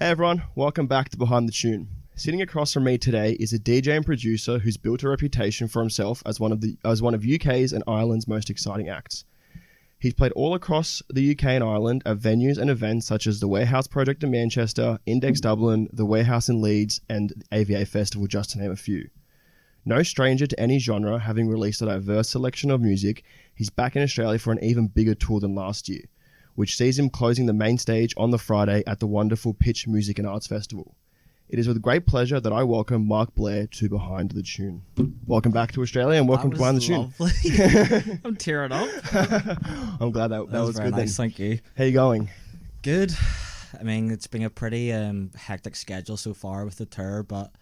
Hey everyone, welcome back to Behind the Tune. Sitting across from me today is a DJ and producer who's built a reputation for himself as one of UK's and Ireland's most exciting acts. He's played all across the UK and Ireland at venues and events such as the Warehouse Project in Manchester, Index Dublin, the Warehouse in Leeds, and AVA Festival, just to name a few. No stranger to any genre, having released a diverse selection of music, he's back in Australia for an even bigger tour than last year, which sees him closing the main stage on the Friday at the wonderful Pitch Music and Arts Festival. It is with great pleasure that I welcome Mark Blair to Behind the Tune. Welcome back to Australia and welcome to Behind the Tune. I'm tearing up. I'm glad that was very good. Nice, thank you. How you going? Good. I mean, it's been a pretty hectic schedule so far with the tour, but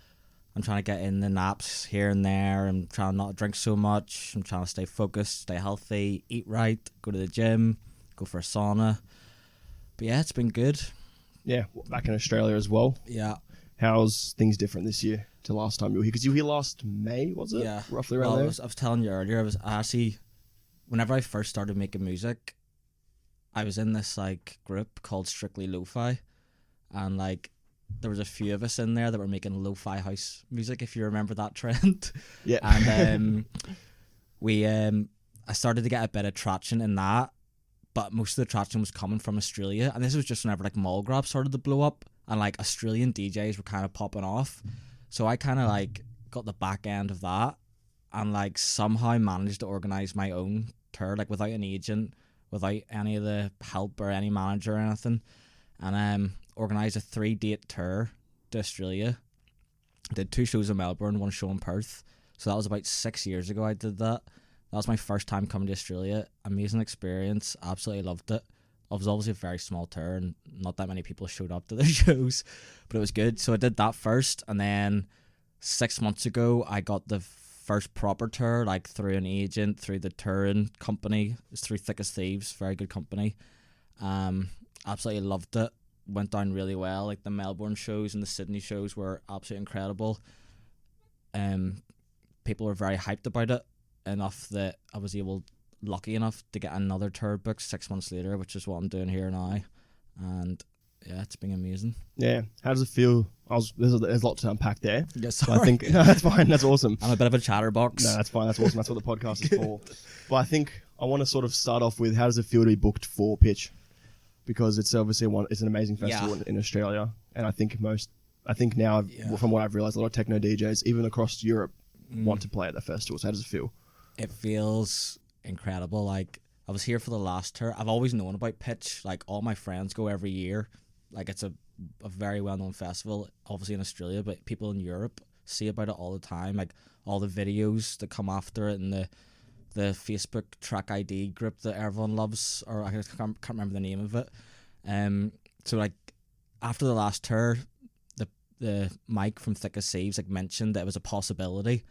I'm trying to get in the naps here and there. I'm trying not to drink so much. I'm trying to stay focused, stay healthy, eat right, go to the gym, go for a sauna. But yeah, it's been good. Yeah, back in Australia as well. Yeah. How's things different this year to last time you were here? Because you were here last May, was it? Yeah. Roughly around there? I was telling you earlier, whenever I first started making music, I was in this group called Strictly Lo-Fi, and there was a few of us in there that were making lo-fi house music, if you remember that trend. Yeah. And I started to get a bit of traction in that, but most of the traction was coming from Australia, and this was just whenever Mall Grab started to blow up, and Australian DJs were kind of popping off. So I kind of got the back end of that, and somehow managed to organize my own tour, without an agent, without any of the help or any manager or anything, and organized a 3-date tour to Australia. Did 2 shows in Melbourne, 1 show in Perth. So that was about 6 years ago I did that. That was my first time coming to Australia. Amazing experience. Absolutely loved it. It was obviously a very small tour and not that many people showed up to the shows, but it was good. So I did that first, and then 6 months ago I got the first proper tour, through an agent, through the touring company. It's through Thick as Thieves, very good company. Absolutely loved it. Went down really well. The Melbourne shows and the Sydney shows were absolutely incredible. People were very hyped about it, enough that I was lucky enough to get another tour booked 6 months later, which is what I'm doing here now. And yeah, it's been amazing. Yeah. How does it feel? There's a lot to unpack there. Yeah, so I think no, that's fine. That's awesome. I'm a bit of a chatterbox. No, that's fine. That's awesome. That's what the podcast is for. But I think I want to sort of start off with, how does it feel to be booked for Pitch? Because it's obviously it's an amazing festival in Australia, and I think now from what I've realized, a lot of techno DJs, even across Europe, want to play at the festival. So how does it feel? It feels incredible. I was here for the last tour. I've always known about Pitch. All my friends go every year. It's a very well-known festival, obviously in Australia, but people in Europe see about it all the time. All the videos that come after it, and the Facebook Track ID group that everyone loves, or I can't remember the name of it. So after the last tour, the Mike from Thick as Thieves mentioned that it was a possibility,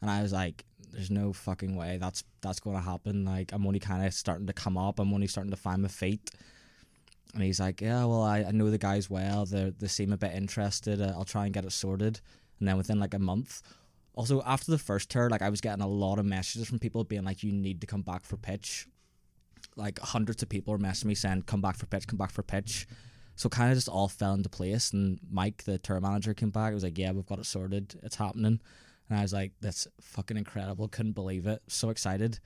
and I was like, there's no fucking way that's going to happen. I'm only kind of starting to come up. I'm only starting to find my feet. And he's like, yeah, well, I know the guys well. They seem a bit interested. I'll try and get it sorted. And then within a month. Also, after the first tour, I was getting a lot of messages from people being like, you need to come back for Pitch. Hundreds of people were messaging me saying, come back for Pitch, come back for Pitch. So kind of just all fell into place. And Mike, the tour manager, came back. He was like, yeah, we've got it sorted. It's happening. And I was like, that's fucking incredible. Couldn't believe it. So excited.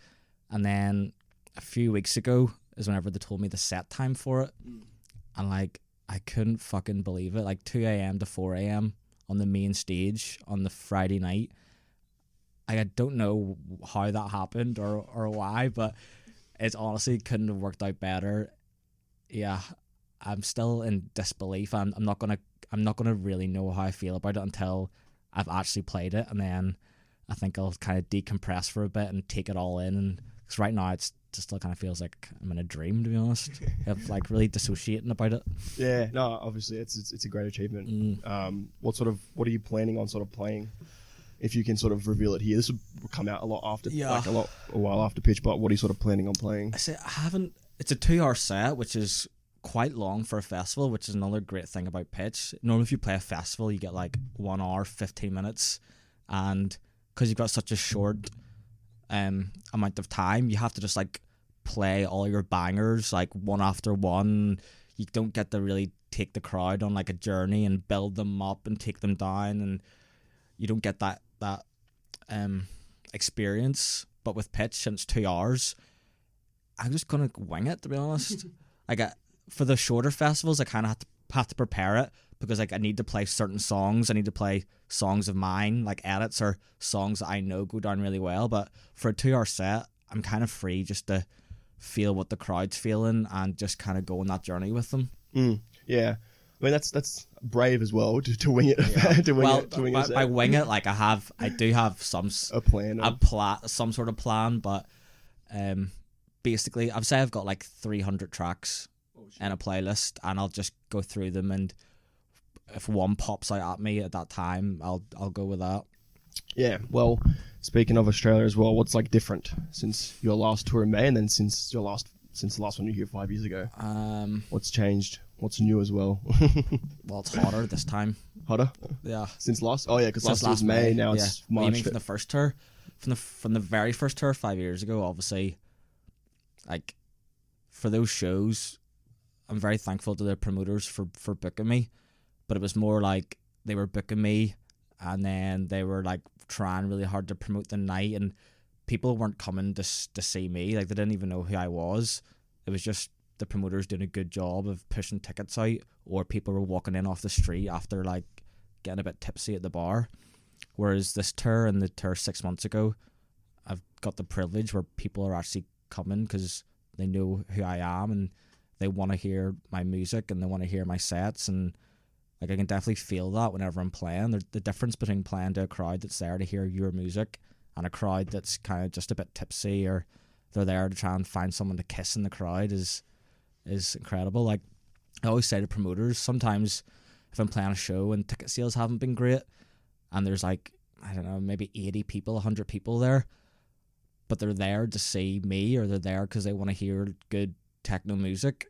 And then a few weeks ago is whenever they told me the set time for it. And I couldn't fucking believe it. 2 a.m. to 4 a.m. on the main stage on the Friday night. I don't know how that happened or why, but it's honestly couldn't have worked out better. Yeah, I'm still in disbelief. I'm not gonna really know how I feel about it until I've actually played it, and then I think I'll kind of decompress for a bit and take it all in. And because right now it still kind of feels like I'm in a dream, to be honest. Of really dissociating about it. Yeah, no, obviously it's a great achievement. What are you planning on sort of playing? If you can sort of reveal it here, this will come out a lot after, a while after Pitch. But what are you sort of planning on playing? I haven't. It's a 2-hour set, which is quite long for a festival, which is another great thing about Pitch. Normally, if you play a festival, you get 1 hour, 15 minutes, and because you've got such a short amount of time, you have to just play all your bangers one after one. You don't get to really take the crowd on like a journey and build them up and take them down, and you don't get that experience. But with pitch, since 2 hours, I'm just gonna wing it, to be honest. Like for the shorter festivals, I kind of have to prepare it, because like I need to play certain songs. I need to play songs of mine, like edits or songs that I know go down really well. But for a 2 hour set, I'm kind of free just to feel what the crowd's feeling and just kind of go on that journey with them. Yeah, I mean that's brave as well to wing it. Yeah. to wing it. By wing it, like I do have some some sort of plan, but basically I've got like 300 tracks in a playlist, and I'll just go through them, and if one pops out at me at that time, I'll go with that. Yeah, well, speaking of Australia as well, what's like different since your last tour in May, and then since the last one you were here 5 years ago? What's changed? What's new as well? Well, it's hotter this time. Hotter? Yeah. Since last? Oh yeah, because last was May. Now it's March. Even from the first tour, from the very first tour 5 years ago, obviously, like for those shows, I'm very thankful to the promoters for booking me, but it was more like they were booking me, and then they were like trying really hard to promote the night, and people weren't coming to see me. Like they didn't even know who I was. It was just the promoters doing a good job of pushing tickets out, or people were walking in off the street after like getting a bit tipsy at the bar. Whereas this tour and the tour 6 months ago, I've got the privilege where people are actually coming because they know who I am, and they want to hear my music, and they want to hear my sets, and like I can definitely feel that whenever I'm playing. The difference between playing to a crowd that's there to hear your music and a crowd that's kind of just a bit tipsy, or they're there to try and find someone to kiss in the crowd is incredible. Like I always say to promoters, sometimes if I'm playing a show and ticket sales haven't been great, and there's like, I don't know, maybe 80 people, 100 people there, but they're there to see me, or they're there because they want to hear good techno music,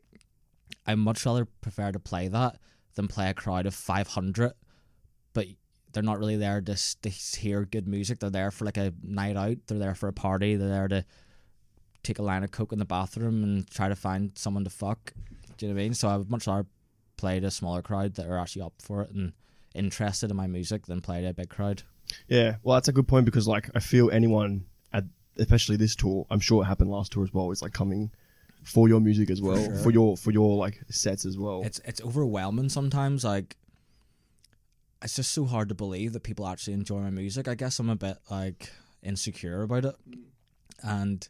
I much rather prefer to play that than play a crowd of 500, but they're not really there to hear good music. They're there for like a night out, they're there for a party, they're there to take a line of coke in the bathroom and try to find someone to fuck. Do you know what I mean? So I would much rather play to a smaller crowd that are actually up for it and interested in my music than play to a big crowd. Yeah, well, that's a good point, because like I feel anyone at, especially this tour, I'm sure it happened last tour as well, is like coming for your music as well, for your like sets as well. It's overwhelming sometimes. Like it's just so hard to believe that people actually enjoy my music. I guess I'm a bit like insecure about it, and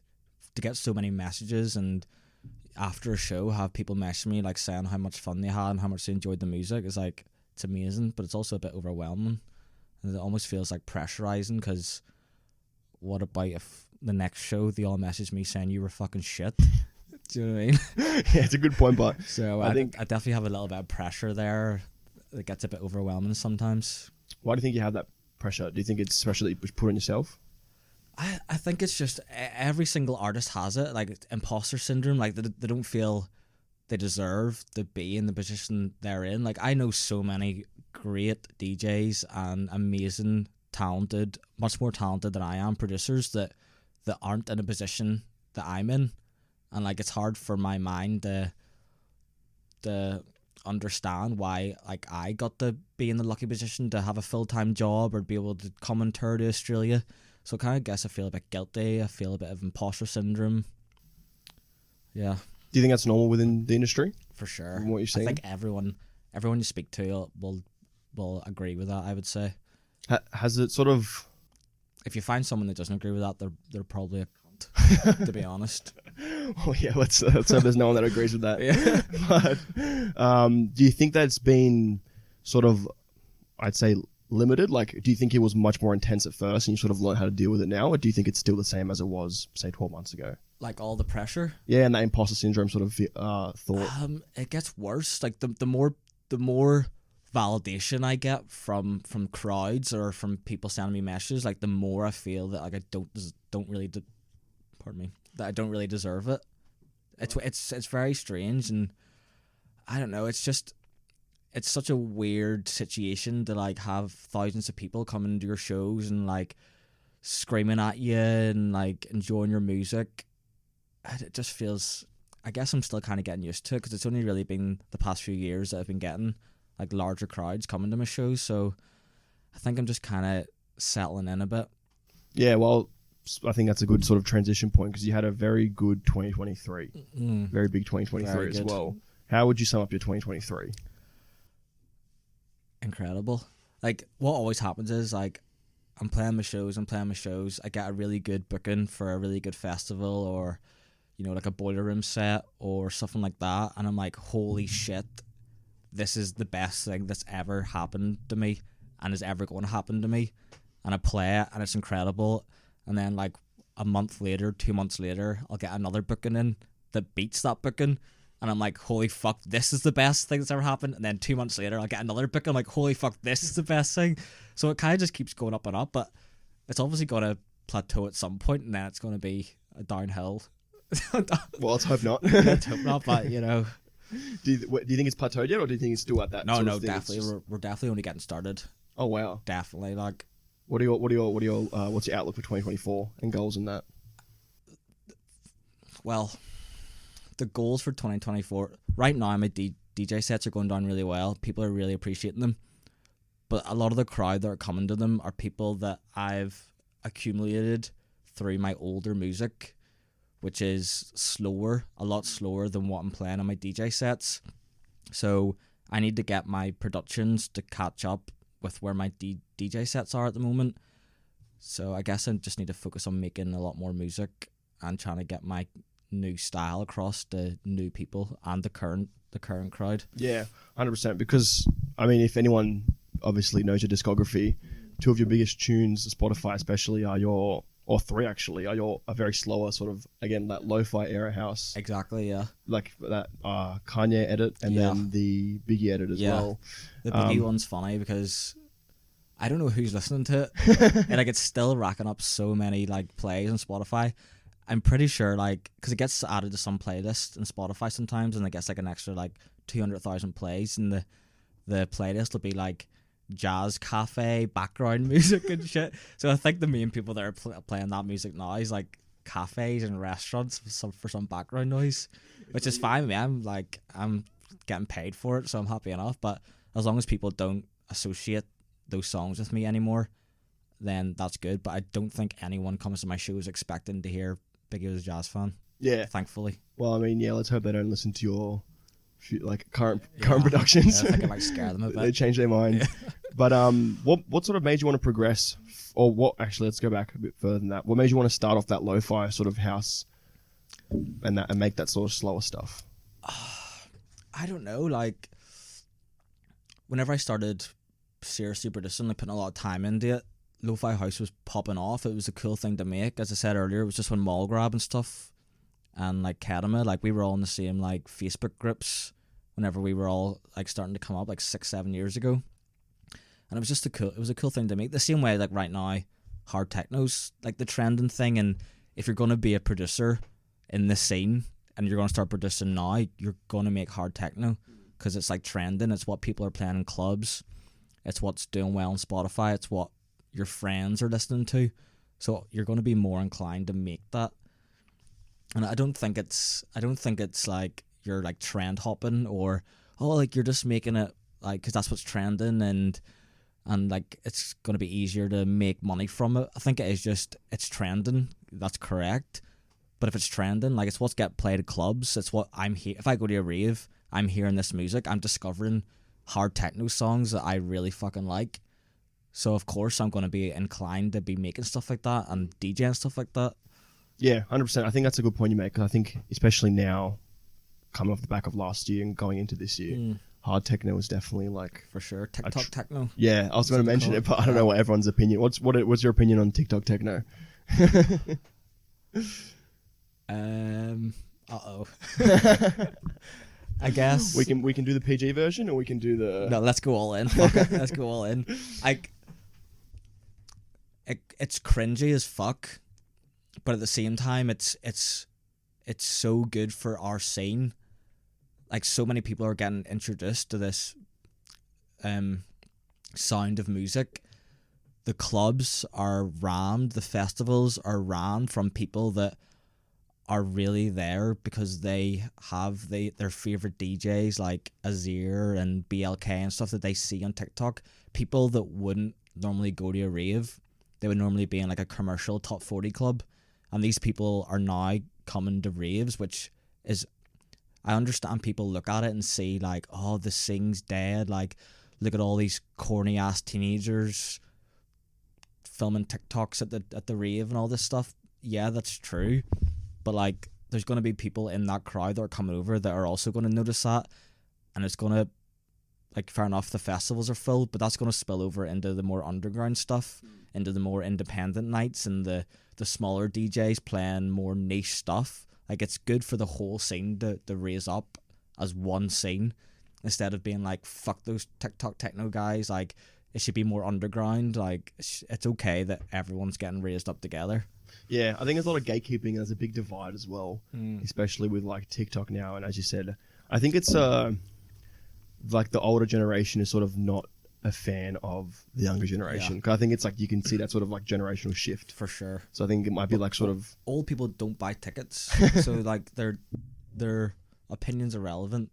to get so many messages and after a show have people message me like saying how much fun they had and how much they enjoyed the music is like, it's amazing, but it's also a bit overwhelming, and it almost feels like pressurizing, because what about if the next show they all message me saying you were fucking shit? Do you know what I mean? Yeah, it's a good point, but so I think I definitely have a little bit of pressure there. It gets a bit overwhelming sometimes. Why do you think you have that pressure? Do you think it's pressure that you put on yourself? I think it's just every single artist has it, like imposter syndrome. Like they don't feel they deserve to be in the position they're in. Like I know so many great DJs and amazing, talented, much more talented than I am, producers that aren't in a position that I'm in, and like it's hard for my mind to understand why like I got to be in the lucky position to have a full-time job or be able to come and tour to Australia. So kind of guess I feel a bit guilty. I feel a bit of imposter syndrome. Yeah. Do you think that's normal within the industry? For sure. From what you're saying? I think everyone you speak to will agree with that, I would say. Has it sort of... If you find someone that doesn't agree with that, they're probably a cunt, to be honest. Oh yeah, let's hope there's no one that agrees with that. Yeah. But do you think that's been sort of, I'd say, limited? Like, do you think it was much more intense at first and you sort of learned how to deal with it now, or do you think it's still the same as it was, say, 12 months ago? Like all the pressure? Yeah, and that imposter syndrome sort of thought. It gets worse. Like the more validation I get from crowds or from people sending me messages, like the more I feel that like I don't really that I don't really deserve it. It's very strange, and I don't know. It's just. It's such a weird situation to like have thousands of people coming to your shows and like screaming at you and like enjoying your music. It just feels, I guess I'm still kind of getting used to it because it's only really been the past few years that I've been getting like larger crowds coming to my shows. So I think I'm just kind of settling in a bit. Yeah, well, I think that's a good sort of transition point because you had a very good 2023, very big 2023 Very as good. well. How would you sum up your 2023? Incredible. Like what always happens is like I'm playing my shows. I get a really good booking for a really good festival or, you know, like a boiler room set or something like that. And I'm like, holy shit, this is the best thing that's ever happened to me and is ever going to happen to me. And I play it and it's incredible. And then like a month later, 2 months later, I'll get another booking in that beats that booking. And I'm like, holy fuck, this is the best thing that's ever happened. And then 2 months later, I'll get another booking. I'm like, holy fuck, this is the best thing. So it kind of just keeps going up and up. But it's obviously going to plateau at some point and then it's going to be a downhill. Well, let's hope not. Let's hope not, but you know. Do you think it's plateaued yet, or do you think it's still at that? No, sort of thing? definitely. We're definitely only getting started. Oh wow, Definitely, like. what's your outlook for 2024 and goals in that? Well, the goals for 2024 right now, my DJ sets are going down really well. People are really appreciating them, but a lot of the crowd that are coming to them are people that I've accumulated through my older music, which is a lot slower than what I'm playing on my DJ sets. So I need to get my productions to catch up with where my DJ sets are at the moment. So I guess I just need to focus on making a lot more music and trying to get my new style across to new people and the current crowd. Yeah, 100%. Because I mean, if anyone obviously knows your discography, two of your biggest tunes, Spotify especially, three actually, are very slower sort of, again, that lo-fi era house. Exactly, yeah. Like that Kanye edit and then the Biggie edit as well. The Biggie one's funny because I don't know who's listening to it. And like it's still racking up so many like plays on Spotify. I'm pretty sure like because it gets added to some playlists in Spotify sometimes and it gets like an extra like 200,000 plays and the playlist will be like jazz cafe background music and shit. So I think the main people that are playing that music now is like cafes and restaurants for some background noise, which is fine. I'm getting paid for it, so I'm happy enough. But as long as people don't associate those songs with me anymore, then that's good. But I don't think anyone comes to my shows expecting to hear Biggie was a jazz fan. Yeah, thankfully. Well, I mean, yeah, let's hope they don't listen to your like current productions. Yeah, I think I might scare them a bit. They change their mind. Yeah. But what sort of made you want to progress, or what? Actually, let's go back a bit further than that. What made you want to start off that lo-fi sort of house, and make that sort of slower stuff? I don't know. Like, whenever I started seriously producing, like putting a lot of time into it, lo-fi house was popping off. It was a cool thing to make. As I said earlier, it was just when Mall Grab and stuff, and like Kedema, like we were all in the same like Facebook groups. Whenever we were all like starting to come up, like 6-7 years ago. And it was just it was a cool thing to make. The same way, like right now, hard techno's like the trending thing. And if you're going to be a producer in this scene and you're going to start producing now, you're going to make hard techno because it's like trending. It's what people are playing in clubs. It's what's doing well on Spotify. It's what your friends are listening to. So you're going to be more inclined to make that. And I don't think it's like you're like trend hopping or like you're just making it like because that's what's trending and like it's going to be easier to make money from it. I think it is just it's trending. That's correct. But if it's trending, like it's what's get played at clubs. It's what I'm here. If I go to a rave, I'm hearing this music. I'm discovering hard techno songs that I really fucking like. So of course I'm going to be inclined to be making stuff like that and DJing stuff like that. Yeah, 100%. I think that's a good point you make because I think especially now, coming off the back of last year and going into this year, hard techno is definitely like for sure TikTok techno. Yeah, I was going to mention it, but I don't know what everyone's opinion. What's your opinion on TikTok techno? I guess we can do the PG version, or we can do the. No, let's go all in. Fuck it, let's go all in. It's cringy as fuck, but at the same time, it's so good for our scene. Like so many people are getting introduced to this sound of music. The clubs are rammed, the festivals are rammed from people that are really there because they have their favorite DJs like Azir and BLK and stuff that they see on TikTok. People that wouldn't normally go to a rave, they would normally be in like a commercial top 40 club, and these people are now coming to raves, which is, I understand people look at it and see like, oh, the scene's dead, like look at all these corny ass teenagers filming TikToks at the rave and all this stuff. Yeah, that's true. But like, there's going to be people in that crowd that are coming over that are also going to notice that, and it's going to, like, fair enough, the festivals are full, but that's going to spill over into the more underground stuff, into the more independent nights, and the smaller DJs playing more niche stuff. Like, it's good for the whole scene to raise up as one scene, instead of being like, fuck those TikTok techno guys. Like, it should be more underground. Like, it's okay that everyone's getting raised up together. Yeah, I think there's a lot of gatekeeping, and there's a big divide as well, especially with like TikTok now. And as you said, I think it's like the older generation is sort of not a fan of the younger generation. Because I think it's like you can see that sort of like generational shift. For sure. So I think it might be like sort of... Old people don't buy tickets, so like their opinions are relevant.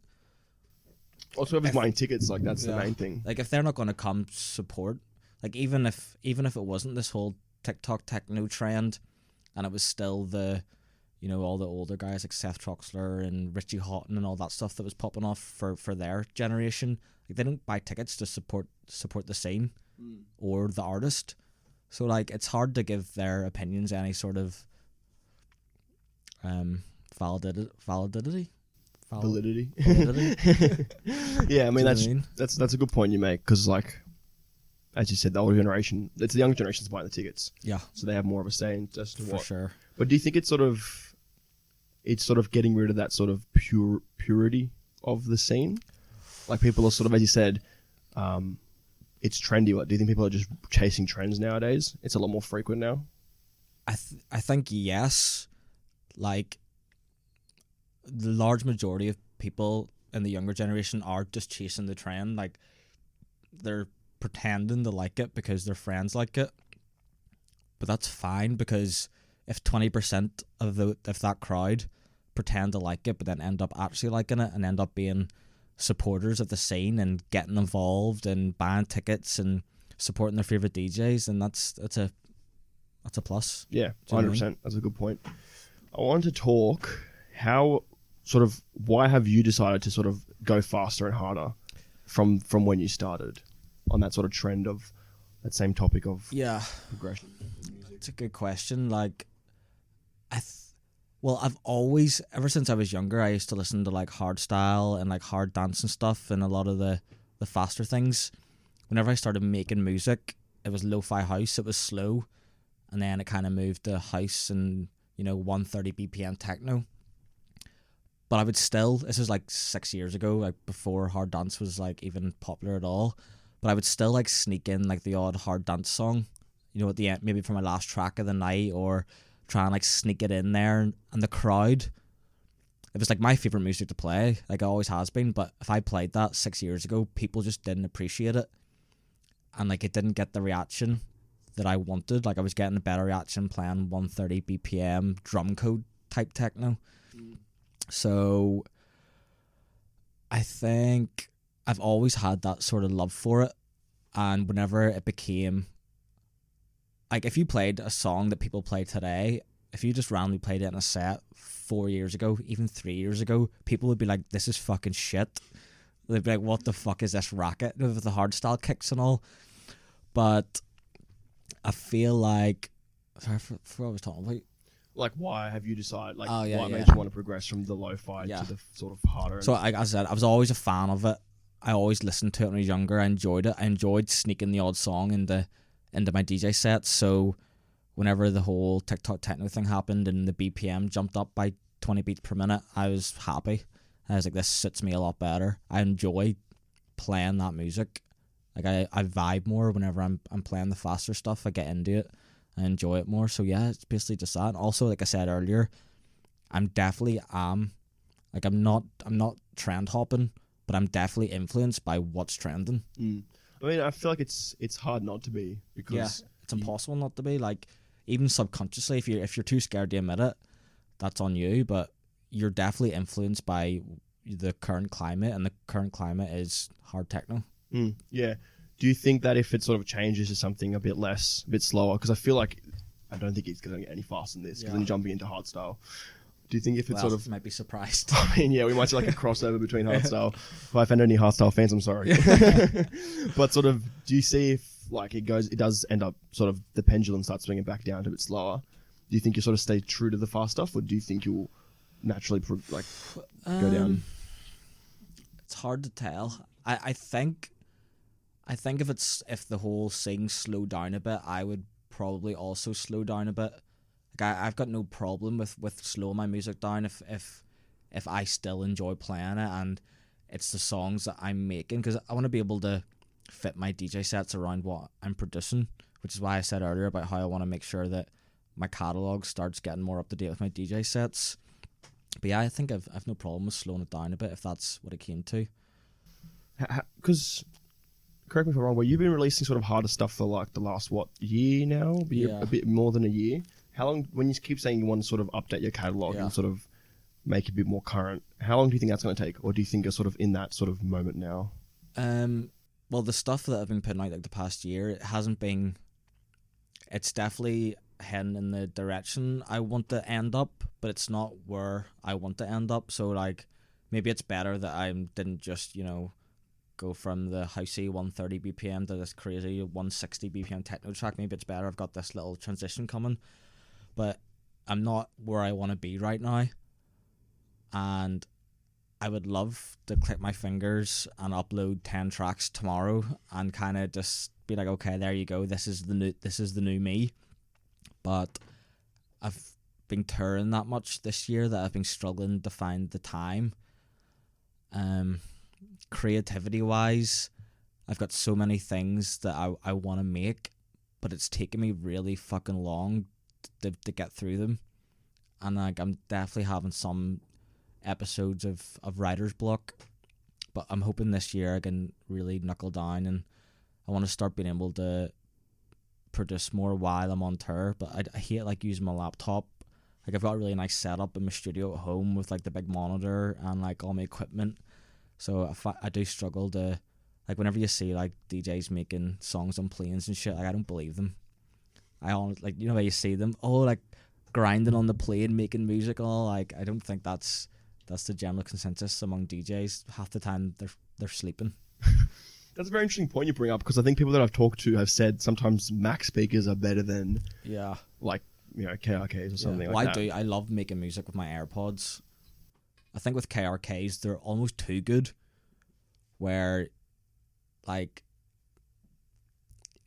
Also, whoever's buying tickets, like that's the main thing. Like if they're not going to come support, like even if it wasn't this whole TikTok techno trend, and it was still the, you know, all the older guys like Seth Troxler and Richie Houghton and all that stuff that was popping off for their generation, like they don't buy tickets to support the scene or the artist. So like it's hard to give their opinions any sort of validity. Yeah, I mean that's a good point you make, because like, as you said, the older generation, it's the younger generation's buying the tickets. Yeah. So they have more of a say in as to what. For sure. But do you think it's sort of getting rid of that sort of purity of the scene? Like people are sort of, as you said, it's trendy. What do you think people are just chasing trends nowadays? It's a lot more frequent now. I think yes. Like the large majority of people in the younger generation are just chasing the trend. Like they're pretending to like it because their friends like it, but that's fine, because if 20% of that crowd pretend to like it but then end up actually liking it and end up being supporters of the scene and getting involved and buying tickets and supporting their favorite DJs, then that's a plus. Yeah, 100%. That's a good point. I want to talk why have you decided to sort of go faster and harder from when you started on that sort of trend of that same topic of progression? It's a good question. Like, I've always, ever since I was younger, I used to listen to like hardstyle and like hard dance and stuff, and a lot of the faster things. Whenever I started making music, it was lo-fi house. It was slow, and then it kind of moved to house and 130 BPM techno. But I would still, this is like 6 years ago, like before hard dance was like even popular at all. But I would still like sneak in like the odd hard dance song, at the end, maybe for my last track of the night, or try and like sneak it in there. And the crowd, it was like my favorite music to play, like it always has been. But if I played that 6 years ago, people just didn't appreciate it, and like it didn't get the reaction that I wanted. Like I was getting a better reaction playing 130 BPM drum code type techno. So I think I've always had that sort of love for it, and whenever it became like, if you played a song that people play today, if you just randomly played it in a set 4 years ago, even 3 years ago, people would be like, this is fucking shit. They'd be like, what the fuck is this racket with the hardstyle kicks and all? But I feel like, sorry, for what I was talking about. Like, why have you decided, like, what made you want to progress from the lo-fi to the sort of harder? So, like I said, I was always a fan of it. I always listened to it when I was younger. I enjoyed it. I enjoyed sneaking the odd song into my DJ sets. So, whenever the whole TikTok techno thing happened and the BPM jumped up by 20 beats per minute, I was happy. I was like, this suits me a lot better. I enjoy playing that music. Like, I vibe more whenever I'm playing the faster stuff. I get into it. I enjoy it more. So yeah, it's basically just that. And also, like I said earlier, I'm definitely I'm not trend hopping, but I'm definitely influenced by what's trending. I mean, I feel like it's hard not to be, because it's impossible not to be. Like, even subconsciously, if you're too scared to admit it, that's on you, but you're definitely influenced by the current climate, and the current climate is hard techno. Yeah. Do you think that if it sort of changes to something a bit less, a bit slower, because I feel like I don't think it's going to get any faster than this, because then you're jumping into hardstyle. Do you think if it's sort of... might be surprised. I mean, yeah, we might see like a crossover between hardstyle. If I offend any hardstyle fans, I'm sorry. But sort of, do you see if like it does end up sort of the pendulum starts swinging back down to a bit slower? Do you think you sort of stay true to the fast stuff, or do you think you'll naturally go down? It's hard to tell. I think if the whole thing slowed down a bit, I would probably also slow down a bit. Like I've got no problem with slowing my music down if I still enjoy playing it and it's the songs that I'm making, because I want to be able to fit my DJ sets around what I'm producing, which is why I said earlier about how I want to make sure that my catalogue starts getting more up to date with my DJ sets. But yeah, I think I've no problem with slowing it down a bit if that's what it came to. Because, correct me if I'm wrong, but you've been releasing sort of harder stuff for like the last, year now? A bit more than a year. How long, when you keep saying you want to sort of update your catalogue and sort of make it a bit more current, how long do you think that's going to take? Or do you think you're sort of in that sort of moment now? Well, the stuff that I've been putting out like the past year, it's definitely heading in the direction I want to end up, but it's not where I want to end up. So like, maybe it's better that I didn't just, go from the housey 130 BPM to this crazy 160 BPM techno track. Maybe it's better I've got this little transition coming, but I'm not where I want to be right now. And I would love to click my fingers and upload 10 tracks tomorrow and kind of just be like, okay, there you go. This is the new me. But I've been touring that much this year that I've been struggling to find the time. Creativity wise, I've got so many things that I want to make, but it's taken me really fucking long to get through them. And like, I'm definitely having some episodes of writer's block, but I'm hoping this year I can really knuckle down, and I want to start being able to produce more while I'm on tour. But I hate like using my laptop. Like, I've got a really nice setup in my studio at home with like the big monitor and like all my equipment, so I do struggle to, like, whenever you see like DJs making songs on planes and shit, like, I don't believe them. I honestly, like, where you see them like grinding on the plane making music and all, like, I don't think that's the general consensus among DJs. Half the time they're sleeping. That's a very interesting point you bring up, because I think people that I've talked to have said sometimes Mac speakers are better than like KRKs or something like that. I love making music with my AirPods. I think with KRKs they're almost too good, where like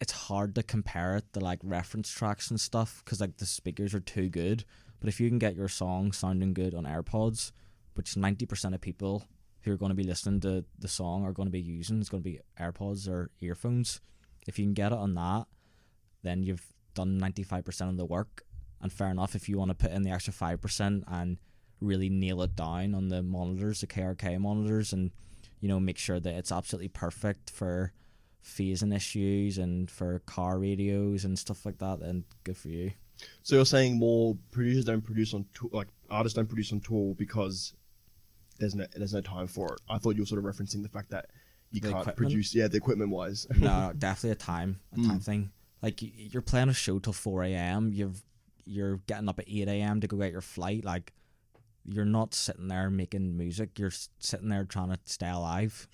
it's hard to compare it to like reference tracks and stuff, because like the speakers are too good. But if you can get your song sounding good on AirPods, which 90% of people who are going to be listening to the song are going to be using, it's going to be AirPods or earphones. If you can get it on that, then you've done 95% of the work. And fair enough, if you want to put in the extra 5% and really nail it down on the monitors, the KRK monitors, and make sure that it's absolutely perfect for phasing issues and for car radios and stuff like that, then good for you. So you're saying more producers don't produce on tour, like artists don't produce on tour because there's no time for it. I thought you were sort of referencing the fact that you can't produce, the equipment wise. No, definitely a time thing. Like, you're playing a show till 4 a.m. You're getting up at 8 a.m. to go get your flight. Like, you're not sitting there making music. You're sitting there trying to stay alive.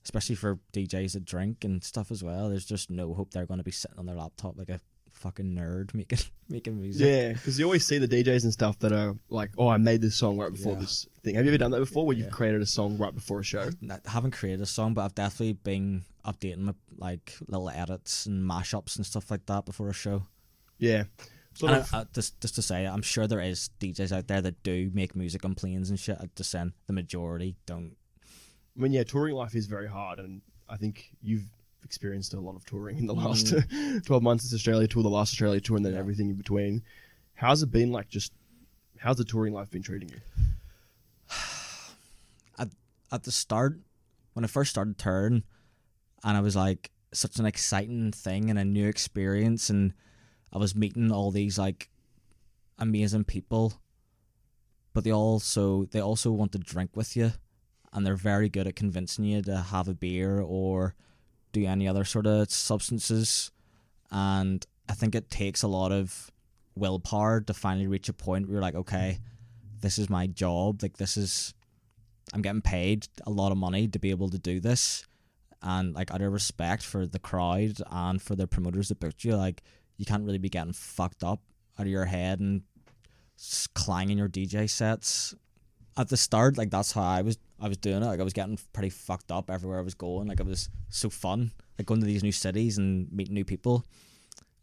Especially for DJs that drink and stuff as well. There's just no hope they're going to be sitting on their laptop like a fucking nerd making music. Yeah, because you always see the DJs and stuff that are like, oh, I made this song right before this thing. Have you ever done that before, where you've created a song right before a show? I haven't created a song, but I've definitely been updating my like little edits and mashups and stuff like that before a show. Yeah. Just to say, I'm sure there is DJs out there that do make music on planes and shit. I'm just saying the majority don't. I mean, touring life is very hard, and I think you've experienced a lot of touring in the last 12 months. This Australia tour, the last Australia tour, and then everything in between. How's it been like? How's the touring life been treating you? At the start, when I first started touring, and I was like, such an exciting thing and a new experience, and I was meeting all these like amazing people, but they also want to drink with you, and they're very good at convincing you to have a beer or do any other sort of substances. And I think it takes a lot of willpower to finally reach a point where you're like, okay, this is my job. Like, I'm getting paid a lot of money to be able to do this. And like, out of respect for the crowd and for the promoters that booked you, like, you can't really be getting fucked up out of your head and clanging your DJ sets. At the start, like, that's how I was doing it. Like, I was getting pretty fucked up everywhere I was going. Like, it was so fun, like, going to these new cities and meeting new people.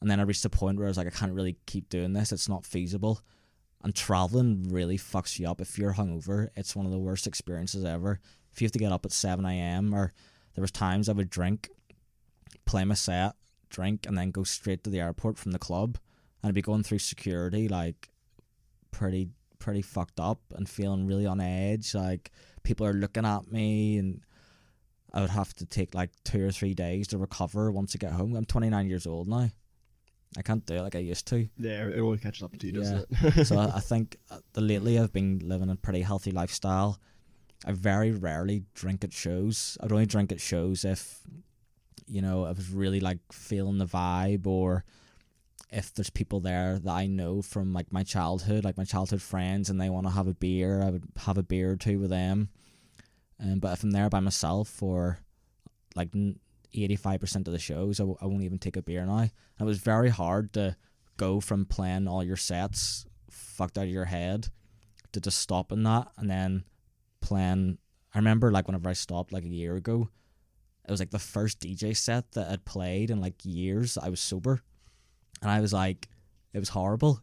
And then I reached a point where I was like, I can't really keep doing this. It's not feasible. And traveling really fucks you up. If you're hungover, it's one of the worst experiences ever. If you have to get up at 7 a.m. or there was times I would drink, play my set, drink, and then go straight to the airport from the club. And I'd be going through security, like, pretty fucked up and feeling really on edge. Like, people are looking at me, and I would have to take like 2 or 3 days to recover once I get home. I'm 29 years old now. I can't do it like I used to. Yeah, it always catches up to you, doesn't it? it? So I think lately I've been living a pretty healthy lifestyle. I very rarely drink at shows. I'd only drink at shows if, you know, I was really like feeling the vibe, or if there's people there that I know from like my childhood friends, and they want to have a beer, I would have a beer or two with them. But if I'm there by myself, or like 85% of the shows, I won't even take a beer now. And it was very hard to go from playing all your sets fucked out of your head to just stopping that and then playing. I remember like whenever I stopped like a year ago, it was like the first DJ set that I'd played in like years. I was sober, and I was like, it was horrible.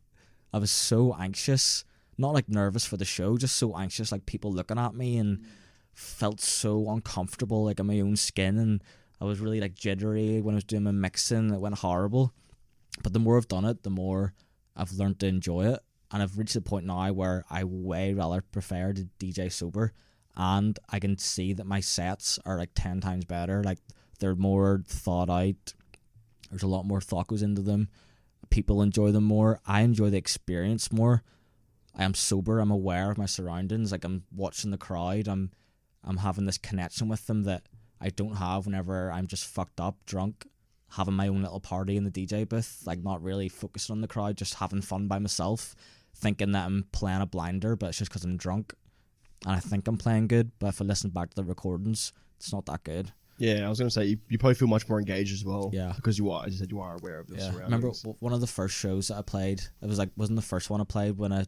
I was so anxious, not like nervous for the show, just so anxious, like people looking at me, and felt so uncomfortable like in my own skin, and I was really like jittery when I was doing my mixing. It went horrible. But the more I've done it, the more I've learned to enjoy it. And I've reached the point now where I way rather prefer to DJ sober. And I can see that my sets are like 10 times better. Like, they're more thought out. There's a lot more thought goes into them. People enjoy them more. I enjoy the experience more. I am sober. I'm aware of my surroundings. Like, I'm watching the crowd. I'm having this connection with them that I don't have whenever I'm just fucked up, drunk, having my own little party in the DJ booth, like not really focusing on the crowd, just having fun by myself, thinking that I'm playing a blinder, but it's just because I'm drunk. And I think I'm playing good, but if I listen back to the recordings, it's not that good. Yeah, I was going to say, you probably feel much more engaged as well. Yeah. Because you are, as you said, you are aware of your surroundings. Remember one of the first shows that I played, it was like, wasn't the first one I played the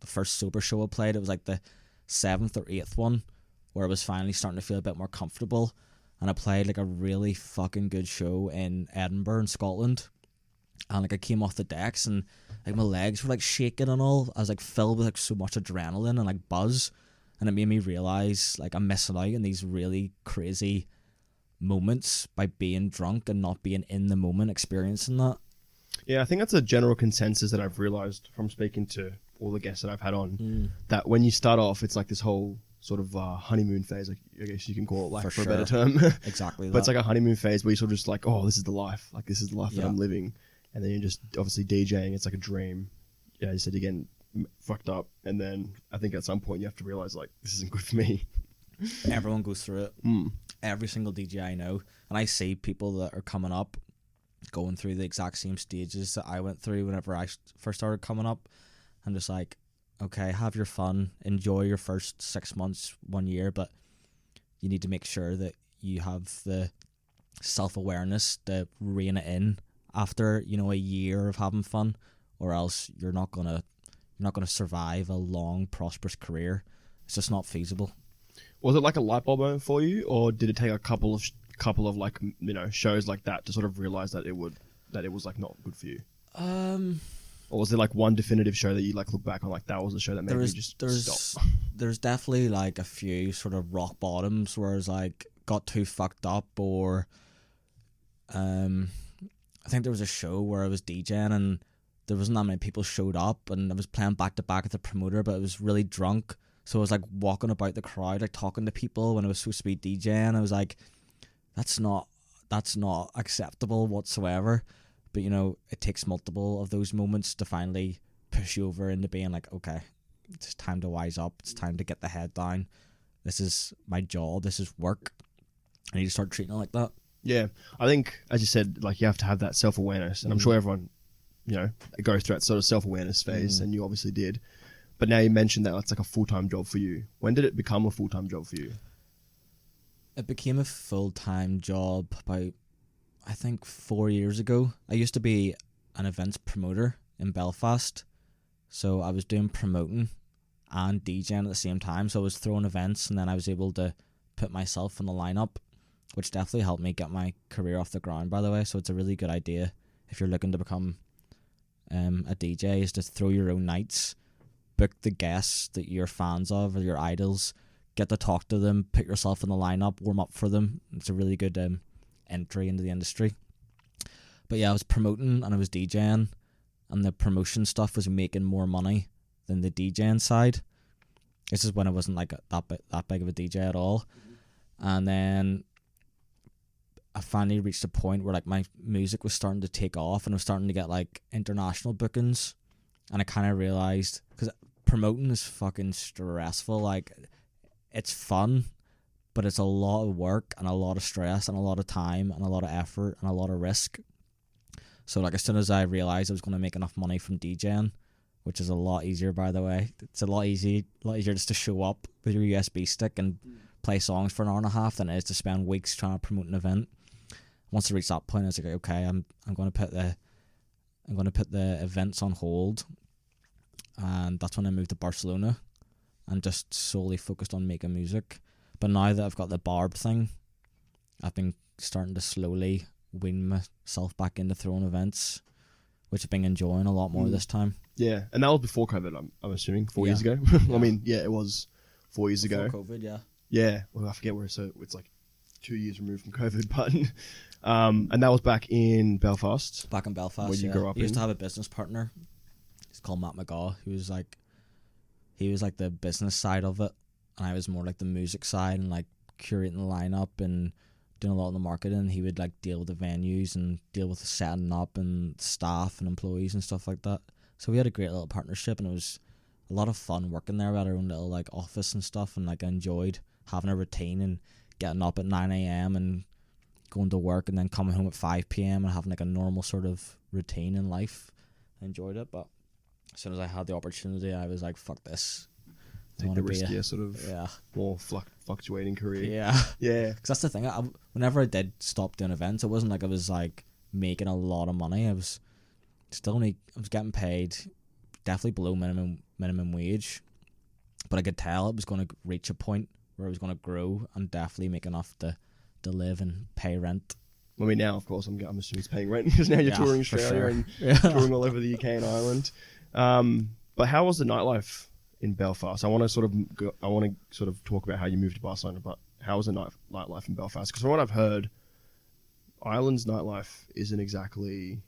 first sober show I played, it was like the 7th or 8th one, where I was finally starting to feel a bit more comfortable, and I played like a really fucking good show in Edinburgh in Scotland, and like I came off the decks and like my legs were like shaking and all. I was like filled with like so much adrenaline and like buzz, and it made me realise like I'm missing out on these really crazy moments by being drunk and not being in the moment experiencing that. Yeah, I think that's a general consensus that I've realised from speaking to all the guests that I've had on, that when you start off, it's like this whole sort of honeymoon phase, like I guess you can call it, like, for a better term. Exactly. But it's like a honeymoon phase where you sort of just like, oh, this is the life. Like, this is the life that I'm living. And then you're just obviously DJing. It's like a dream. Yeah, you said you're getting fucked up. And then I think at some point you have to realize, like, this isn't good for me. Everyone goes through it. Every single DJ I know. And I see people that are coming up going through the exact same stages that I went through whenever I first started coming up. I'm just like, okay, have your fun, enjoy your first 6 months, 1 year, but you need to make sure that you have the self-awareness to rein it in after, you know, a year of having fun, or else you're not gonna survive a long, prosperous career. It's just not feasible. Was it like a light bulb moment for you, or did it take a couple of like, you know, shows like that to sort of realize that it was like not good for you? Or was there like one definitive show that you like look back on, like that was the show that made me just stop? There's definitely like a few sort of rock bottoms where it's like got too fucked up, or I think there was a show where I was DJing and there wasn't that many people showed up, and I was playing back to back with the promoter, but I was really drunk, so I was like walking about the crowd, like talking to people when I was supposed to be DJing. I was like, that's not acceptable whatsoever. But, you know, it takes multiple of those moments to finally push you over into being like, okay, it's time to wise up. It's time to get the head down. This is my job. This is work. I need to start treating it like that. Yeah, I think, as you said, like you have to have that self-awareness, and I'm sure everyone, goes through that sort of self-awareness phase, and you obviously did. But now you mentioned that it's like a full-time job for you. When did it become a full-time job for you? It became a full-time job about, I think, 4 years ago. I used to be an events promoter in Belfast, so I was doing promoting and DJing at the same time. So I was throwing events, and then I was able to put myself in the lineup, which definitely helped me get my career off the ground, by the way. So it's a really good idea if you're looking to become a DJ, is to throw your own nights, book the guests that you're fans of or your idols, get to talk to them, put yourself in the lineup, warm up for them. It's a really good entry into the industry. But yeah, I was promoting and I was DJing, and the promotion stuff was making more money than the DJing side. This is when I wasn't like that big of a DJ at all. And then I finally reached a point where like my music was starting to take off, and I was starting to get like international bookings. And I kind of realized, because promoting is fucking stressful. Like, it's fun, but it's a lot of work and a lot of stress and a lot of time and a lot of effort and a lot of risk. So like, as soon as I realized I was going to make enough money from DJing, which is a lot easier, by the way, it's a lot easier just to show up with your USB stick and play songs for an hour and a half than it is to spend weeks trying to promote an event. Once I reached that point, I was like, okay, I'm going to put the events on hold, and that's when I moved to Barcelona and just solely focused on making music. But now that I've got the Barb thing, I've been starting to slowly wean myself back into throwing events, which I've been enjoying a lot more this time. Yeah, and that was before COVID, I'm assuming, 4 years ago. I mean, yeah, it was 4 years ago. Before COVID, yeah. Yeah, well, I forget where, so it's like 2 years removed from COVID, but and that was back in Belfast. Back in Belfast, where you grew up I used to have a business partner. He's called Matt McGaw, he was like the business side of it, and I was more like the music side and like curating the lineup and doing a lot of the marketing. He would like deal with the venues and deal with the setting up and staff and employees and stuff like that. So we had a great little partnership, and it was a lot of fun working there. We had our own little like office and stuff, and like I enjoyed having a routine and getting up at 9 a.m. and going to work and then coming home at 5 p.m. and having like a normal sort of routine in life. I enjoyed it, but as soon as I had the opportunity, I was like, fuck this. Take the riskier sort of more fluctuating career. Yeah. Because that's the thing. Whenever I did stop doing events, it wasn't like I was like making a lot of money. I was getting paid definitely below minimum wage, but I could tell it was going to reach a point where I was going to grow and definitely make enough to live and pay rent. I mean, now, of course, I'm assuming he's paying rent because now you're touring Australia and touring all over the UK and Ireland. But how was the nightlife in Belfast? I want to sort of talk about how you moved to Barcelona, but how was the nightlife in Belfast? Because from what I've heard, Ireland's nightlife isn't exactly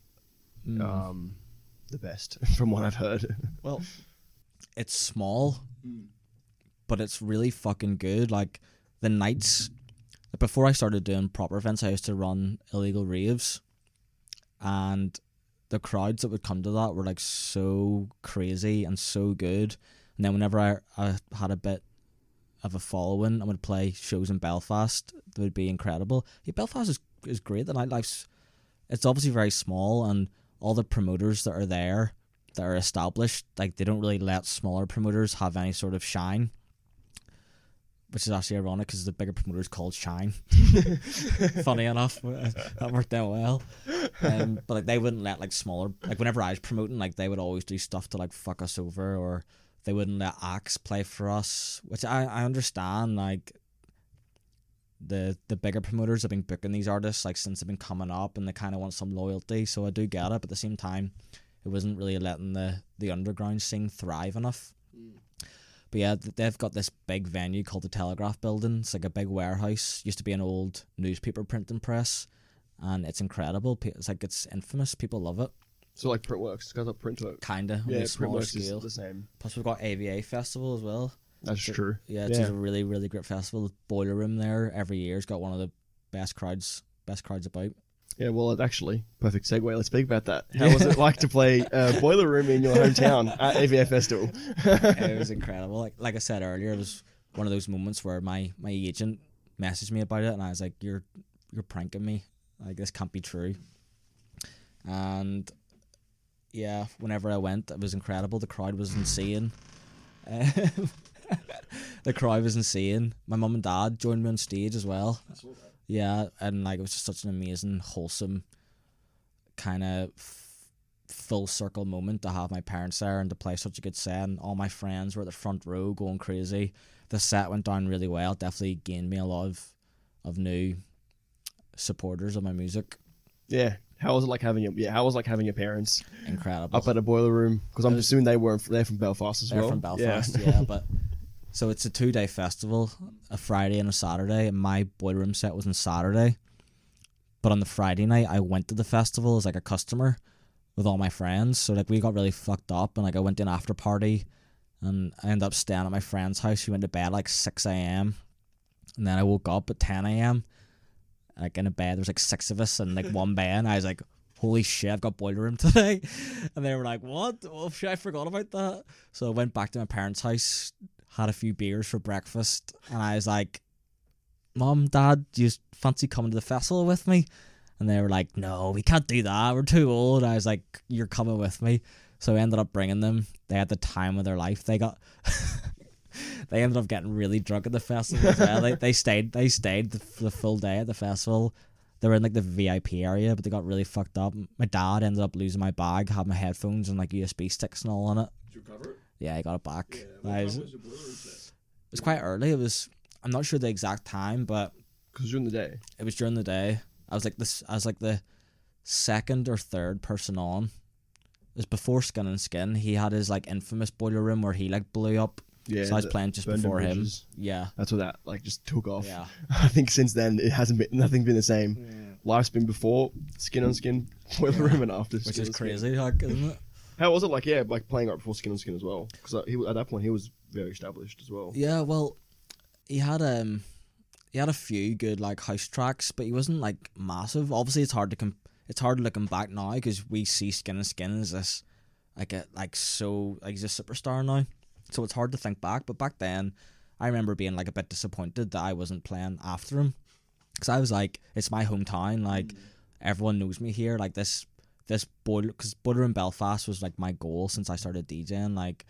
the best, from what I've heard. Well, it's small, but it's really fucking good. Like, the nights, before I started doing proper events, I used to run illegal raves, and the crowds that would come to that were like so crazy and so good. And then whenever I had a bit of a following, I would play shows in Belfast. They would be incredible. Yeah, Belfast is great. The nightlife's, it's obviously very small, and all the promoters that are there that are established, like, they don't really let smaller promoters have any sort of shine, which is actually ironic because the bigger promoter is called Shine. Funny enough, that worked out well. But like, they wouldn't let like smaller, like whenever I was promoting, like they would always do stuff to like fuck us over, or they wouldn't let acts play for us, which I understand. Like, the bigger promoters have been booking these artists like since they've been coming up, and they kind of want some loyalty, so I do get it. But at the same time, it wasn't really letting the underground scene thrive enough. But yeah, they've got this big venue called the Telegraph Building. It's like a big warehouse. Used to be an old newspaper printing press, and it's incredible. It's like, it's infamous. People love it. So like Printworks, it's got a Printworks. Kinda, on a smaller scale. Is the same. Plus we've got AVA Festival as well. That's true. Yeah, it's a really, really great festival. The Boiler Room there every year has got one of the best crowds about. Yeah, well, it actually, perfect segue. Let's speak about that. How was it like to play Boiler Room in your hometown at AVA Festival? It was incredible. Like I said earlier, it was one of those moments where my agent messaged me about it, and I was like, "You're pranking me. Like, this can't be true." And yeah, whenever I went, it was incredible. The crowd was insane. The crowd was insane. My mum and dad joined me on stage as well. Yeah, and like it was just such an amazing, wholesome, kind of full circle moment to have my parents there and to play such a good set. And all my friends were at the front row going crazy. The set went down really well. Definitely gained me a lot of new supporters of my music. Yeah. How was it like having your parents Incredible up at a Boiler Room? Because I'm assuming they're from Belfast as well. They're from Belfast, yeah. But so it's a 2-day festival, a Friday and a Saturday, and my Boiler Room set was on Saturday. But on the Friday night, I went to the festival as like a customer with all my friends. So like we got really fucked up, and like I went to an after party, and I ended up staying at my friend's house. We went to bed like 6 a.m. and then I woke up at 10 a.m. like in a bed. There's like 6 of us and like one bed. And I was like, holy shit, I've got Boiler Room today. And they were like, what? Oh shit, I forgot about that. So I went back to my parents' house, had a few beers for breakfast, and I was like, Mom, Dad, do you fancy coming to the festival with me? And they were like, no, we can't do that, we're too old. I was like, you're coming with me. So I ended up bringing them. They had the time of their life. They got they ended up getting really drunk at the festival as well. They stayed the full day at the festival. They were in like the VIP area, but they got really fucked up. My dad ended up losing my bag, had my headphones and like USB sticks and all on it. Did you recover it? Yeah, I got it back. Yeah, what time was your Boiler Room set? It was quite early. I'm not sure the exact time, but Because during the day. it was during the day. I was like the second or third person on. It was before Skin and Skin. He had his like infamous Boiler Room where he like blew up. Yeah, So I was playing just before him. Yeah. That's what that like just took off. Yeah. I think since then nothing's been the same. Yeah. Life's been before Skin on Skin, Boiler Room, and after. Which Skin is on Skin. crazy, like, isn't it? How was it like? Yeah, like playing right before Skin on Skin as well. Because at that point he was very established as well. Yeah, well, he had a few good like house tracks, but he wasn't like massive. Obviously, it's hard looking back now because we see Skin and Skin as this he's a superstar now. So it's hard to think back. But back then, I remember being like a bit disappointed that I wasn't playing after him, because I was like, it's my hometown. Like everyone knows me here. Like this Boiler, because Boiler in Belfast was like my goal since I started DJing. Like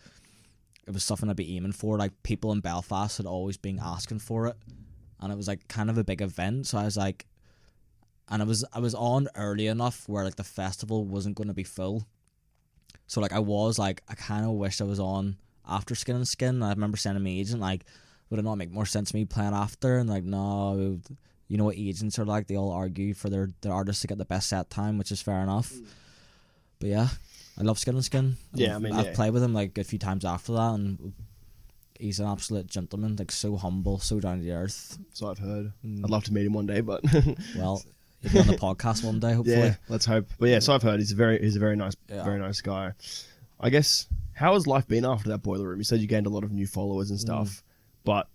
it was something I'd be aiming for. Like people in Belfast had always been asking for it, and it was like kind of a big event. So I was like, and I was on early enough where like the festival wasn't going to be full. So like I kind of wished I was on after Skin and Skin. I remember saying to my agent, like, would it not make more sense me playing after? And like, no, you know what agents are like, they all argue for their artists to get the best set time, which is fair enough. But yeah, I love Skin and Skin. Yeah, I've played with him like a few times after that, and he's an absolute gentleman, like so humble, so down to the earth. So I've heard. I'd love to meet him one day, but well, he'll be on the podcast one day, hopefully. Yeah, let's hope. But yeah, so I've heard he's a very nice guy. I guess, how has life been after that Boiler Room? You said you gained a lot of new followers and stuff, but